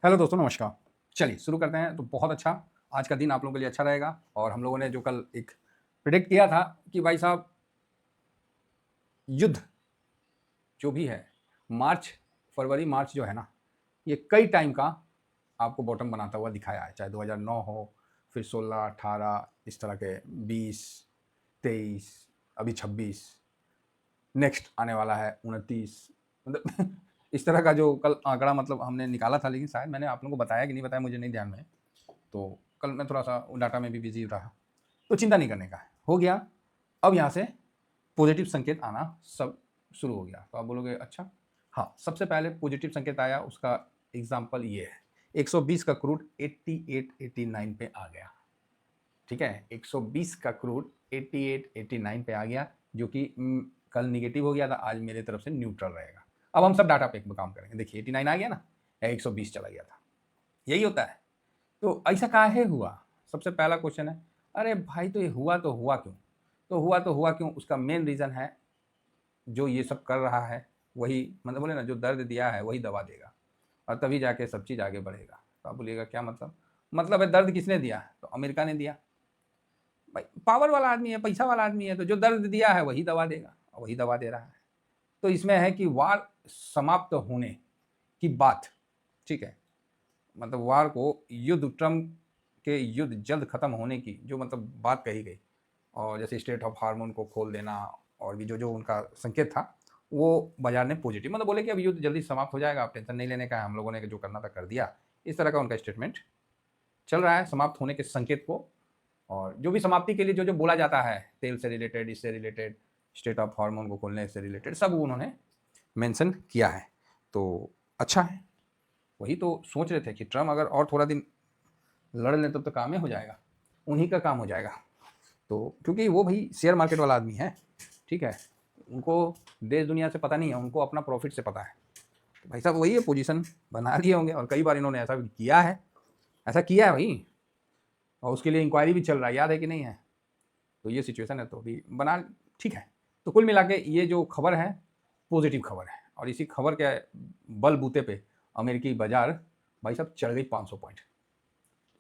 Hello दोस्तों, नमस्कार। चलिए शुरू करते हैं। तो बहुत अच्छा, आज का दिन आप लोगों के लिए अच्छा रहेगा। और हम लोगों ने जो कल एक प्रिडिक्ट किया था कि भाई साहब युद्ध जो भी है, फरवरी मार्च जो है ना, ये कई टाइम का आपको बॉटम बनाता हुआ दिखाया है। चाहे 2009 हो, फिर 16, 18, इस तरह के 20, 23, अभी 26, नेक्स्ट आने वाला है 29। मतलब इस तरह का जो कल आंकड़ा मतलब हमने निकाला था, लेकिन शायद मैंने आप लोगों को बताया कि नहीं बताया, मुझे नहीं ध्यान में। तो कल मैं थोड़ा सा डाटा में भी बिजी रहा, तो चिंता नहीं करने का है, हो गया। अब यहाँ से पॉजिटिव संकेत आना सब शुरू हो गया। तो आप बोलोगे अच्छा, हाँ, सबसे पहले पॉजिटिव संकेत आया, उसका एग्जाम्पल ये है। 120 का क्रूड 88, 89 पे आ गया। ठीक है, 120 का क्रूड 88, 89 पे आ गया, जो कि कल निगेटिव हो गया था, आज मेरे तरफ से न्यूट्रल रहेगा। अब हम सब डाटा पे काम करेंगे। देखिए 89 आ गया ना, 120 चला गया था, यही होता है। तो ऐसा काहे हुआ? सबसे पहला क्वेश्चन है, अरे भाई तो ये हुआ तो हुआ क्यों? तो हुआ क्यों, उसका मेन रीज़न है जो ये सब कर रहा है वही, मतलब बोले ना, जो दर्द दिया है वही दवा देगा, और तभी जाके सब चीज़ आगे बढ़ेगा। तो आप बोलिएगा क्या मतलब है दर्द किसने दिया? तो अमेरिका ने दिया। भाई पावर वाला आदमी है, पैसा वाला आदमी है, तो जो दर्द दिया है वही दवा देगा, और वही दवा दे रहा है। तो इसमें है कि वार समाप्त होने की बात, ठीक है, मतलब वार को, युद्ध, ट्रम्प के युद्ध जल्द खत्म होने की जो मतलब बात कही गई, और जैसे स्टेट ऑफ हार्मोन को खोल देना, और भी जो जो उनका संकेत था, वो बाजार ने पॉजिटिव मतलब बोले कि अब युद्ध जल्दी समाप्त हो जाएगा, आप टेंशन नहीं लेने का है, हम लोगों ने जो करना था कर दिया। इस तरह का उनका स्टेटमेंट चल रहा है, समाप्त होने के संकेत को। और जो भी समाप्ति के लिए जो जो बोला जाता है, तेल से रिलेटेड, इससे रिलेटेड, स्टेट ऑफ हार्मोन को खोलने से रिलेटेड, सब उन्होंने मेंशन किया है। तो अच्छा है, वही तो सोच रहे थे कि ट्रम्प अगर और थोड़ा दिन लड़ लें तब तो काम ही हो जाएगा, उन्हीं का काम हो जाएगा। तो क्योंकि वो भाई शेयर मार्केट वाला आदमी है, ठीक है, उनको देश दुनिया से पता नहीं है, उनको अपना प्रॉफिट से पता है। तो भाई साहब वही है, पोजीशन बना लिए होंगे, और कई बार इन्होंने ऐसा किया है, ऐसा किया है भाई, और उसके लिए इंक्वायरी भी चल रहा है, याद है कि नहीं है? तो ये सिचुएशन है, तो अभी बना, ठीक है। तो कुल मिला के ये जो खबर है पॉजिटिव खबर है, और इसी खबर के बल बूते पे अमेरिकी बाजार भाई साहब चढ़ गई 500 पॉइंट।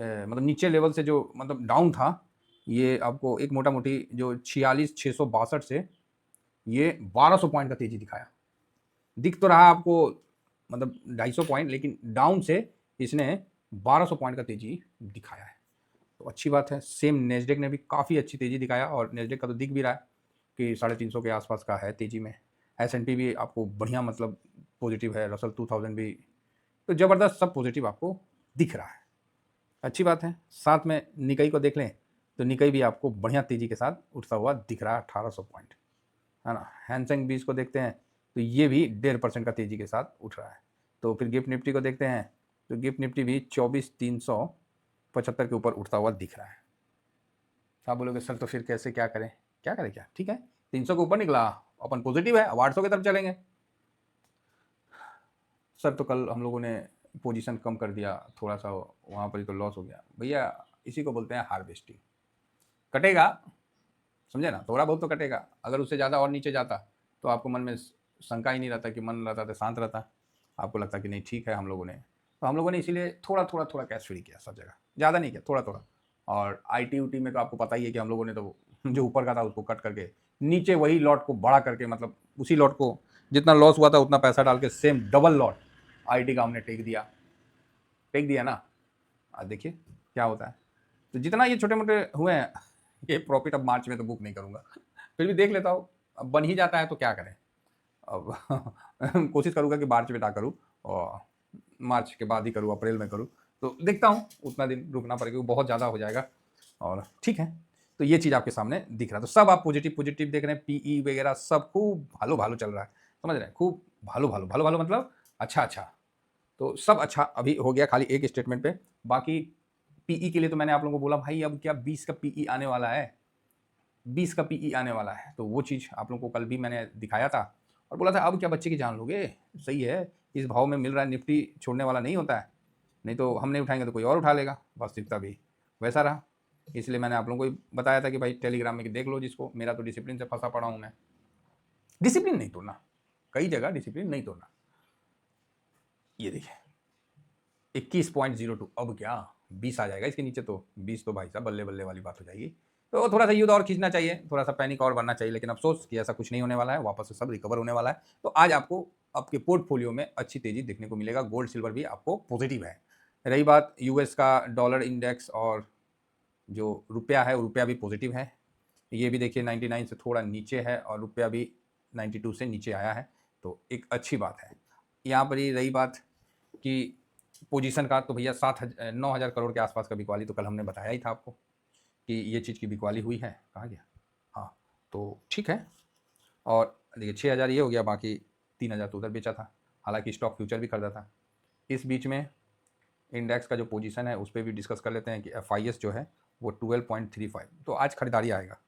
मतलब नीचे लेवल से जो मतलब डाउन था, ये आपको एक मोटा मोटी जो 46,662 से ये 1200 पॉइंट का तेजी दिखाया। दिख तो रहा आपको मतलब 250 पॉइंट, लेकिन डाउन से इसने 1200 पॉइंट का तेजी दिखाया है। तो अच्छी बात है। सेम नेस्डेक ने भी काफ़ी अच्छी तेजी दिखाया, और नेस्डेक का तो दिख भी रहा है कि 350 के आसपास का है तेजी में। S&P भी आपको बढ़िया मतलब पॉजिटिव है, रसल 2000 भी, तो ज़बरदस्त सब पॉजिटिव आपको दिख रहा है। अच्छी बात है। साथ में निकई को देख लें, तो निकई भी आपको बढ़िया तेजी के साथ उठता हुआ दिख रहा है, 1800 पॉइंट, है ना। हैंसेंग 20 को देखते हैं, तो ये भी 1.5% का तेजी के साथ उठ रहा है। तो फिर गिफ्ट निफ्टी को देखते हैं, तो गिफ्ट निफ्टी भी 24,375 के ऊपर उठता हुआ दिख रहा है। आप बोलोगे सर तो फिर कैसे, क्या करें? क्या करें क्या, ठीक है, 300 के ऊपर निकला, अपन पॉजिटिव है, अब 800 की तरफ चलेंगे। सर तो कल हम लोगों ने पोजीशन कम कर दिया थोड़ा सा, वहाँ पर ही तो लॉस हो गया। भैया इसी को बोलते हैं हार्वेस्टिंग। कटेगा, समझे ना, थोड़ा बहुत तो कटेगा। अगर उससे ज़्यादा और नीचे जाता तो आपको मन में शंका ही नहीं रहता, कि मन रहता तो शांत रहता, आपको लगता कि नहीं ठीक है हम लोगों ने। तो हम लोगों ने इसीलिए थोड़ा थोड़ा थोड़ा कैश फ्री किया सब जगह, ज़्यादा नहीं किया, थोड़ा थोड़ा। और IT उटी में तो आपको पता ही है कि हम लोगों ने तो जो ऊपर का था उसको कट करके नीचे वही लॉट को बड़ा करके, मतलब उसी लॉट को जितना लॉस हुआ था उतना पैसा डाल के सेम डबल लॉट IT का हमने टेक दिया ना। आज देखिए क्या होता है। तो जितना ये छोटे मोटे हुए हैं, ये प्रॉफिट अब मार्च में तो बुक नहीं करूँगा, फिर भी देख लेता हूँ। अब बन ही जाता है तो क्या करें। अब कोशिश करूँगा कि मार्च में ना करूँ, और मार्च के बाद ही करूँ, अप्रैल में करूँ। तो देखता हूँ, उतना दिन रुकना पड़ेगा, बहुत ज़्यादा हो जाएगा। और ठीक है, तो ये चीज़ आपके सामने दिख रहा है। तो सब आप पॉजिटिव पॉजिटिव देख रहे हैं, PE वगैरह सब खूब भालो भालो चल रहा है, समझ रहे हैं, खूब भालो भालो भालो भालो मतलब अच्छा अच्छा। तो सब अच्छा अभी हो गया, खाली एक स्टेटमेंट पे। बाकी PE के लिए तो मैंने आप लोगों को बोला भाई अब क्या 20 का PE आने वाला है, 20 का PE आने वाला है। तो वो चीज़ आप लोगों को कल भी मैंने दिखाया था, और बोला था अब क्या बच्चे की जान लोगे, सही है, इस भाव में मिल रहा है, निफ्टी छोड़ने वाला नहीं होता है, नहीं तो हम नहीं उठाएंगे तो कोई और उठा लेगा, वास्तविकता भी वैसा रहा। इसलिए मैंने आप लोगों को बताया था कि भाई टेलीग्राम में देख लो जिसको, मेरा तो डिसिप्लिन से फंसा पड़ा हूँ मैं। डिसिप्लिन नहीं तोड़ना, कई जगह डिसिप्लिन नहीं तोड़ना। ये देखिए 21.02, अब क्या 20 आ जाएगा इसके नीचे, तो 20 तो भाई साहब बल्ले बल्ले वाली बात हो जाएगी। तो थोड़ा सा युद्ध और खींचना चाहिए, थोड़ा सा पैनिक और बनना चाहिए, लेकिन अफसोस कि ऐसा कुछ नहीं होने वाला है, वापस से सब रिकवर होने वाला है। तो आज आपको आपके पोर्टफोलियो में अच्छी तेजी देखने को मिलेगा, गोल्ड सिल्वर भी आपको पॉजिटिव है। रही बात यूएस का डॉलर इंडेक्स और जो रुपया है, रुपया भी पॉजिटिव है। ये भी देखिए 99 से थोड़ा नीचे है और रुपया भी 92 से नीचे आया है, तो एक अच्छी बात है। यहाँ पर ही रही बात कि पोजीशन का, तो भैया 9,000 करोड़ के आसपास का बिकवाली तो कल हमने बताया ही था आपको कि ये चीज़ की बिकवाली हुई है। कहाँ गया? हाँ, तो ठीक है। और देखिए 6,000 ये हो गया, बाकी 3,000 तो उधर बेचा था, हालांकि स्टॉक फ्यूचर भी खरीदा था। इस बीच में इंडेक्स का जो पोजीशन है उस पर भी डिस्कस कर लेते हैं कि FIS जो है वो 12.35, तो आज खरीदारी आएगा।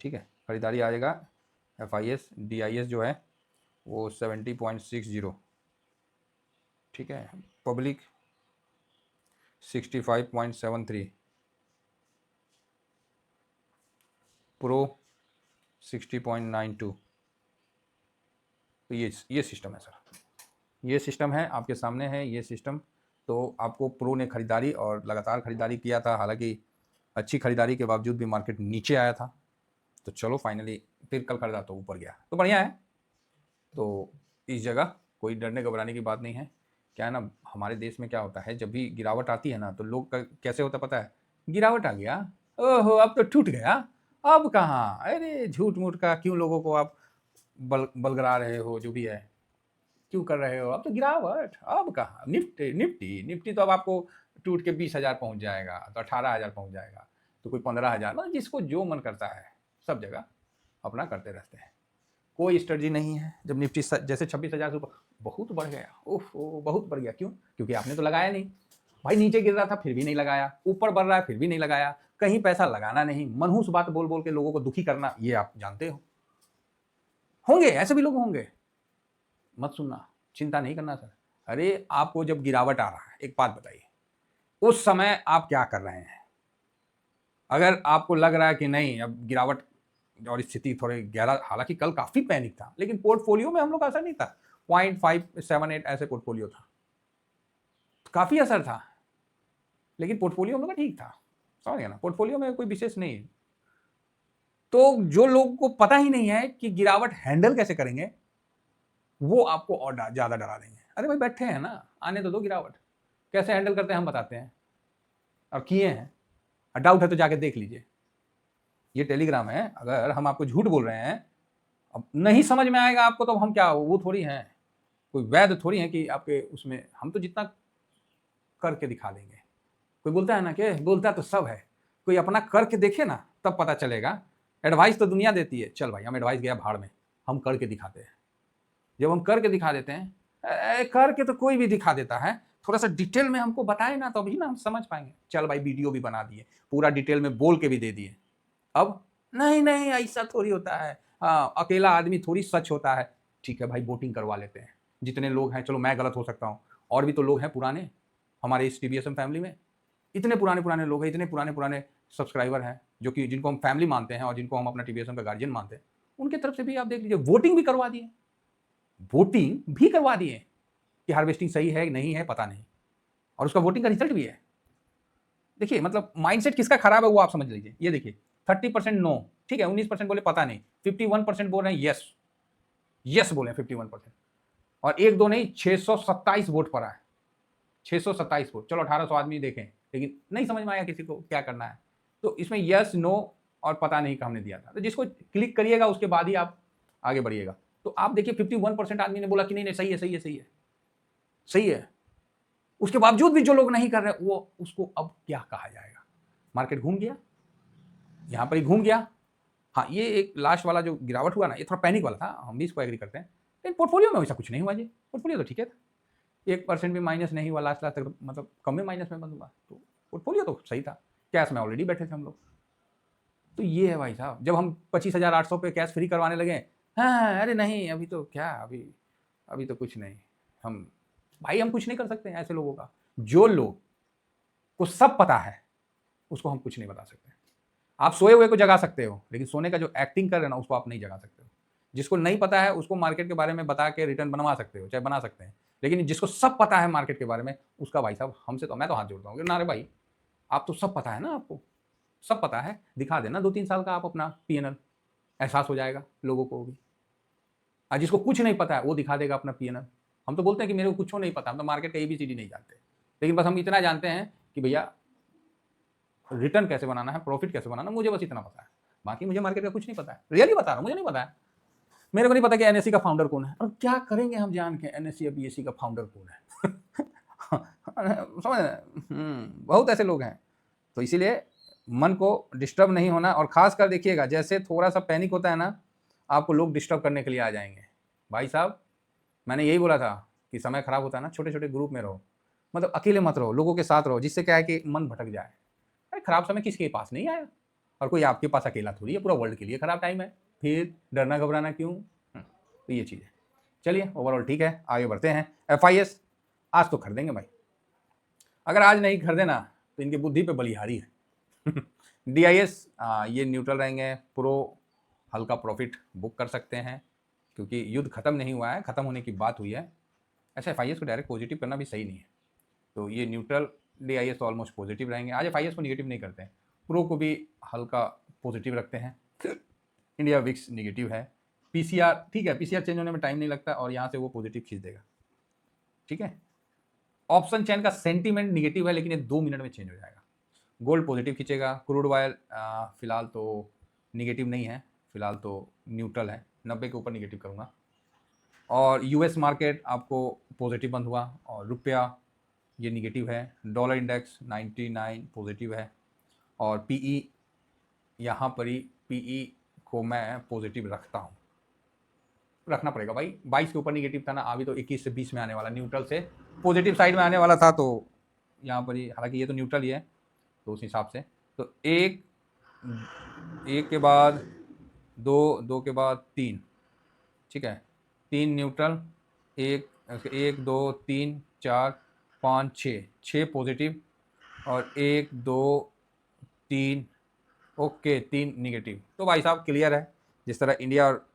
ठीक है, खरीदारी आएगा। FIS DIS जो है वो 70.60, ठीक है, पब्लिक 65.73, प्रो 60.92। तो ये सिस्टम है सर, ये सिस्टम है आपके सामने है ये सिस्टम। तो आपको प्रो ने खरीदारी और लगातार खरीदारी किया था, हालांकि अच्छी खरीदारी के बावजूद भी मार्केट नीचे आया था। तो चलो फाइनली फिर कल खरीदा तो ऊपर गया, तो बढ़िया है। तो इस जगह कोई डरने घबराने की बात नहीं है। क्या है ना, हमारे देश में क्या होता है, जब भी गिरावट आती है ना तो लोग का कैसे होता पता है, गिरावट आ गया, ओहो अब तो टूट गया, अब कहाँ, अरे झूठ मूठ का क्यों लोगों को आप बलगरा रहे हो, जो भी है क्यों कर रहे हो, अब तो गिरावट, अब कहाँ, निफ्टी निफ्टी निफ्टी तो अब आपको टूट के 20,000 पहुंच जाएगा, तो 18,000 पहुंच जाएगा, तो कोई 15,000, मतलब जिसको जो मन करता है सब जगह अपना करते रहते हैं, कोई स्ट्रेटजी नहीं है। जब निफ्टी जैसे 26,000 से ऊपर बहुत बढ़ गया, ओह बहुत बढ़ गया, क्यों? क्योंकि आपने तो लगाया नहीं भाई, नीचे गिर रहा था फिर भी नहीं लगाया, ऊपर बढ़ रहा है फिर भी नहीं लगाया, कहीं पैसा लगाना नहीं, मनहूस बात बोल बोल के लोगों को दुखी करना, ये आप जानते हो। होंगे ऐसे भी लोग होंगे, मत सुनना, चिंता नहीं करना सर। अरे आपको जब गिरावट आ रहा है, एक बात बताइए, उस समय आप क्या कर रहे हैं? अगर आपको लग रहा है कि नहीं अब गिरावट और स्थिति थोड़े गहरा, हालांकि कल काफी पैनिक था, लेकिन पोर्टफोलियो में हम लोग का असर नहीं था, 0.578 ऐसे पोर्टफोलियो था, काफी असर था, लेकिन पोर्टफोलियो हम लोग का ठीक था, समझ गया ना, पोर्टफोलियो में कोई विशेष नहीं है। तो जो लोगों को पता ही नहीं है कि गिरावट हैंडल कैसे करेंगे, वो आपको और ज्यादा डरा देंगे। अरे भाई बैठे हैं ना, आने तो दो गिरावट, कैसे हैंडल करते हैं हम बताते हैं, और किए हैं। डाउट है तो जाके देख लीजिए, ये टेलीग्राम है, अगर हम आपको झूठ बोल रहे हैं, अब नहीं समझ में आएगा आपको, तो हम क्या वो थोड़ी हैं, कोई वैध थोड़ी है कि आपके उसमें, हम तो जितना करके दिखा देंगे। कोई बोलता है ना कि बोलता तो सब है, कोई अपना करके देखे ना तब पता चलेगा। एडवाइस तो दुनिया देती है, चल भाई हम एडवाइस गया भाड़ में, हम करके दिखाते हैं। जब हम करके दिखा देते हैं, करके तो कोई भी दिखा देता है, थोड़ा सा डिटेल में हमको बताए ना तभी ना हम समझ पाएंगे। चल भाई वीडियो भी बना दिए, पूरा डिटेल में बोल के भी दे दिए, अब नहीं नहीं ऐसा थोड़ी होता है, हाँ अकेला आदमी थोड़ी सच होता है। ठीक है भाई वोटिंग करवा लेते हैं, जितने लोग हैं, चलो मैं गलत हो सकता हूँ, और भी तो लोग हैं पुराने हमारे इस TBSM फैमिली में, इतने पुराने पुराने लोग हैं, इतने पुराने पुराने सब्सक्राइबर हैं, जो कि जिनको हम फैमिली मानते हैं और जिनको हम अपना TBSM का गार्जियन मानते हैं, उनके तरफ से भी आप देख लीजिए, वोटिंग भी करवा दिए, वोटिंग भी करवा दिए कि हार्वेस्टिंग सही है नहीं है पता नहीं, और उसका वोटिंग का रिजल्ट भी है। देखिए मतलब माइंडसेट किसका खराब है वो आप समझ लीजिए। ये देखिए 30% नो, ठीक है, 19% बोले पता नहीं, 51% बोल रहे हैं यस, यस बोले 51%, और एक दो नहीं 627 वोट पड़ा है, 627 वोट, चलो 1800 आदमी देखें, लेकिन नहीं समझ में आया किसी को क्या करना है, तो इसमें यस नो और पता नहीं का हमने दिया था। तो जिसको क्लिक करिएगा उसके बाद ही आप आगे बढ़िएगा। तो आप देखिए 51% आदमी ने बोला कि नहीं नहीं सही है सही है सही है सही है, उसके बावजूद भी जो लोग नहीं कर रहे वो, उसको अब क्या कहा जाएगा? मार्केट घूम गया, यहां पर ही घूम गया। हाँ ये एक लास्ट वाला जो गिरावट हुआ ना, ये थोड़ा पैनिक वाला था, हम भी इसको एग्री करते हैं, लेकिन पोर्टफोलियो में वैसा कुछ नहीं हुआ जी, पोर्टफोलियो तो ठीक है था, 1% भी माइनस नहीं हुआ लास्ट तक, मतलब कम में माइनस में बंद हुआ, तो पोर्टफोलियो तो सही था, कैश में ऑलरेडी बैठे थे हम लोग। तो ये है भाई साहब, जब हम 25,800 पे कैश फ्री करवाने लगे, हाँ अरे नहीं अभी तो क्या, अभी अभी तो कुछ नहीं, हम भाई हम कुछ नहीं कर सकते हैं ऐसे लोगों का, जो लोग को सब पता है उसको हम कुछ नहीं बता सकते। आप सोए हुए को जगा सकते हो, लेकिन सोने का जो एक्टिंग कर रहे हैं ना उसको आप नहीं जगा सकते हो। जिसको नहीं पता है उसको मार्केट के बारे में बता के रिटर्न बनवा सकते हो, चाहे बना सकते हैं, लेकिन जिसको सब पता है मार्केट के बारे में, उसका भाई साहब हमसे तो मैं तो हाथ जोड़ता हूँ कि ना रे भाई, आप तो सब पता है ना, आपको सब पता है, दिखा देना 2-3 साल का आप अपना पीएनएल, एहसास हो जाएगा लोगों को भी। और जिसको कुछ नहीं पता है वो दिखा देगा अपना पीएनएल। हम तो बोलते हैं कि मेरे को कुछ नहीं पता, हम तो मार्केट का एबीसीडी नहीं जानते, लेकिन बस हम इतना जानते हैं कि भैया रिटर्न कैसे बनाना है, प्रॉफिट कैसे बनाना, मुझे बस इतना पता है, बाकी मुझे मार्केट का कुछ नहीं पता है। रियली बता रहा हूँ, मुझे नहीं पता है। मेरे को नहीं पता कि एनएससी का फाउंडर कौन है, और क्या करेंगे हम जान के एनएससी या बीएससी का फाउंडर कौन है। समझ रहे, बहुत ऐसे लोग हैं। तो इसीलिए मन को डिस्टर्ब नहीं होना, और खास कर देखिएगा जैसे थोड़ा सा पैनिक होता है ना, आपको लोग डिस्टर्ब करने के लिए आ जाएंगे। भाई साहब मैंने यही बोला था कि समय खराब होता है ना, छोटे छोटे ग्रुप में रहो, मतलब अकेले मत रहो, लोगों के साथ रहो, जिससे क्या है कि मन भटक जाए। अरे खराब समय किसके पास नहीं आया, और कोई आपके पास अकेला थोड़ी है, पूरा वर्ल्ड के लिए खराब टाइम है, फिर डरना घबराना क्यों। तो ये चीज़ है। चलिए ओवरऑल ठीक है, आगे बढ़ते हैं। FIS आज तो खरीदेंगे भाई, अगर आज नहीं खरीदे ना तो इनकी बुद्धि पे बलिहारी है। DIS ये न्यूट्रल रहेंगे, प्रो हल्का प्रॉफिट बुक कर सकते हैं, क्योंकि युद्ध खत्म नहीं हुआ है, खत्म होने की बात हुई है। अच्छा FIS को डायरेक्ट पॉजिटिव करना भी सही नहीं है, तो ये न्यूट्रल, DIS तो ऑलमोस्ट पॉजिटिव रहेंगे। आज FIS को निगेटिव नहीं करते हैं, प्रो को भी हल्का पॉजिटिव रखते हैं। इंडिया विक्स निगेटिव है। PCR ठीक है, PCR चेंज होने में टाइम नहीं लगता, और यहाँ से वो पॉजिटिव खींच देगा, ठीक है। ऑप्शन चेन का सेंटीमेंट निगेटिव है, लेकिन ये 2 मिनट में चेंज हो जाएगा। गोल्ड पॉजिटिव खींचेगा। क्रूड ऑयल फिलहाल तो निगेटिव नहीं है, फिलहाल तो न्यूट्रल है, 90 के ऊपर निगेटिव करूँगा। और US मार्केट आपको पॉजिटिव बंद हुआ, और रुपया ये निगेटिव है। डॉलर इंडेक्स 99 पॉजिटिव है, और PE यहाँ पर ही PE को मैं पॉजिटिव रखता हूँ, रखना पड़ेगा भाई। 22 के ऊपर निगेटिव था ना, अभी तो 21 से 20 में आने वाला, न्यूट्रल से पॉजिटिव साइड में आने वाला था, तो यहाँ पर ही, हालांकि ये तो न्यूट्रल ही है, तो उस हिसाब से तो एक के बाद 2, 2 के बाद 3, ठीक है, 3 न्यूट्रल, 1 2 3 4 5 6 पॉजिटिव, और 1 2 3 ओके 3 निगेटिव। तो भाई साहब क्लियर है, जिस तरह इंडिया और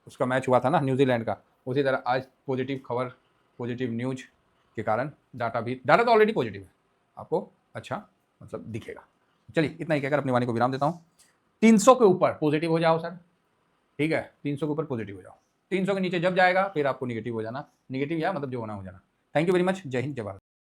उसका मैच हुआ था ना न्यूजीलैंड का, उसी तरह आज पॉजिटिव खबर, पॉजिटिव न्यूज के कारण डाटा तो ऑलरेडी पॉजिटिव है, आपको अच्छा मतलब दिखेगा। चलिए इतना ही कहकर अपनी वाणी को विराम देता हूँ। 300 के ऊपर पॉजिटिव हो जाओ सर, ठीक है, 300 के ऊपर पॉजिटिव हो जाओ, 300 के नीचे जब जाएगा फिर आपको निगेटिव हो जाना, निगेटिव या मतलब जो होना हो जाना। थैंक यू वेरी मच, जय हिंद जय भारत।